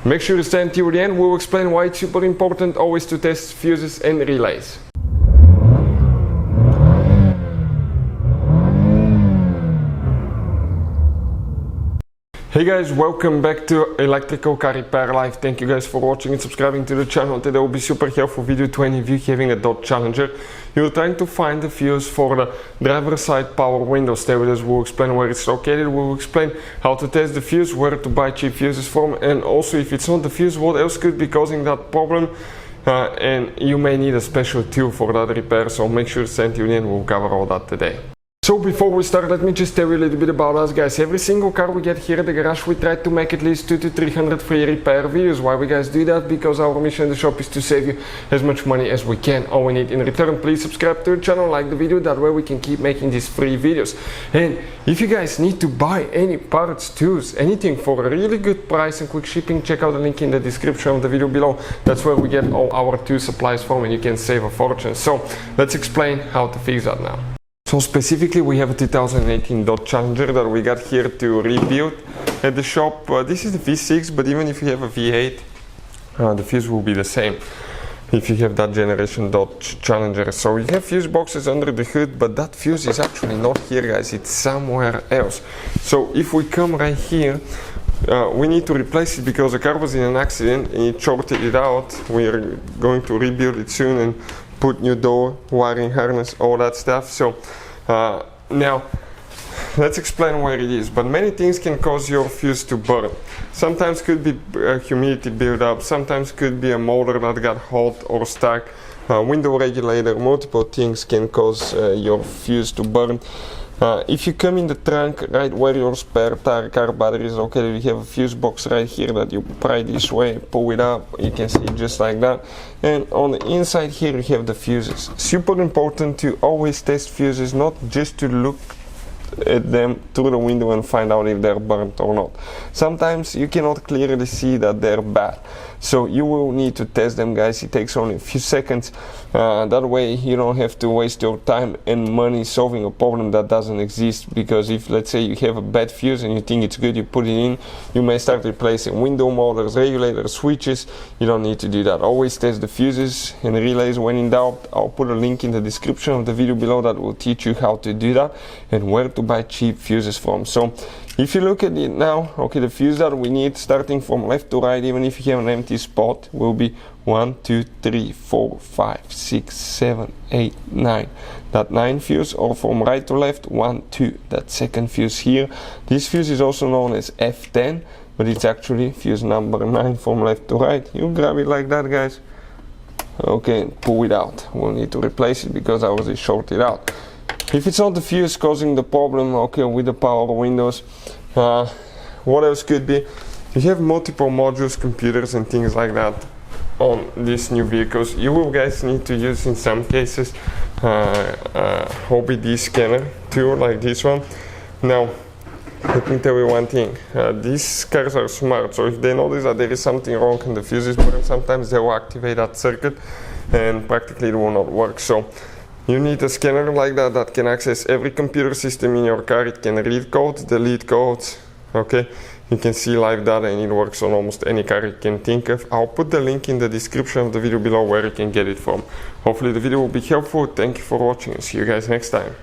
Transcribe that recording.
Make sure to stay until the end. We'll explain why it's super important always to test fuses and relays. Hey guys, welcome back to Electrical Car Repair Live. Thank you guys for watching and subscribing to the channel. Today will be super helpful video to any of you having a Dodge Challenger. You're trying to find the fuse for the driver's side power window. Stay with us, we'll explain where it's located, we'll explain how to test the fuse, where to buy cheap fuses from, and also if it's not the fuse, what else could be causing that problem. And you may need a special tool for that repair, so make sure to stay tuned in, we'll cover all that today. So before we start, let me just tell you a little bit about us, guys. Every single car we get here at the garage, we try to make at least 200 to 300 free repair videos. Why we guys do that? Because our mission in the shop is to save you as much money as we can. All we need in return, please subscribe to the channel, like the video, that way we can keep making these free videos. And if you guys need to buy any parts, tools, anything for a really good price and quick shipping, check out the link in the description of the video below. That's where we get all our tool supplies from and you can save a fortune. So let's explain how to fix that now. So specifically we have a 2018 Dodge Challenger that we got here to rebuild at the shop. This is the V6, but even if you have a V8, the fuse will be the same if you have that generation Dodge Challenger. So you have fuse boxes under the hood, but that fuse is actually not here, guys, it's somewhere else. So if we come right here, we need to replace it because the car was in an accident and it shorted it out. We are going to rebuild it soon and put new door, wiring harness, all that stuff. So now let's explain where it is. But many things can cause your fuse to burn. Sometimes could be humidity buildup, sometimes could be a motor that got hot or stuck, window regulator, multiple things can cause your fuse to burn. If you come in the trunk, right where your spare tire car battery is located, you have a fuse box right here that you pry this way, pull it up, you can see it just like that. And on the inside here you have the fuses. Super important to always test fuses, not just to look at them through the window and find out if they're burnt or not. Sometimes you cannot clearly see that they're bad, so you will need to test them, guys. It takes only a few seconds. That way you don't have to waste your time and money solving a problem that doesn't exist. Because if, let's say, you have a bad fuse and you think it's good, you put it in, you may start replacing window motors, regulators, switches. You don't need to do that. Always test the fuses and relays when in doubt. I'll put a link in the description of the video below that will teach you how to do that and where to buy cheap fuses from. So if you look at it now, okay, the fuse that we need starting from left to right, even if you have an empty spot, will be 1, 2, 3, 4, 5, 6, 7, 8, 9. That 9 fuse, or from right to left, 1, 2, that second fuse here. This fuse is also known as F10, but it's actually fuse number 9 from left to right. You grab it like that, guys. Okay, pull it out. We'll need to replace it because ours is shorted out. If it's not the fuse causing the problem, okay, with the power windows, what else could be? You have multiple modules, computers and things like that on these new vehicles. You will, guys, need to use in some cases OBD scanner tool like this one. Now let me tell you one thing, these cars are smart, so if they notice that there is something wrong and the fuse is burning, sometimes they will activate that circuit and practically it will not work. So you need a scanner like that that can access every computer system in your car. It can read codes, delete codes, okay? You can see live data and it works on almost any car you can think of. I'll put the link in the description of the video below where you can get it from. Hopefully the video will be helpful. Thank you for watching and see you guys next time.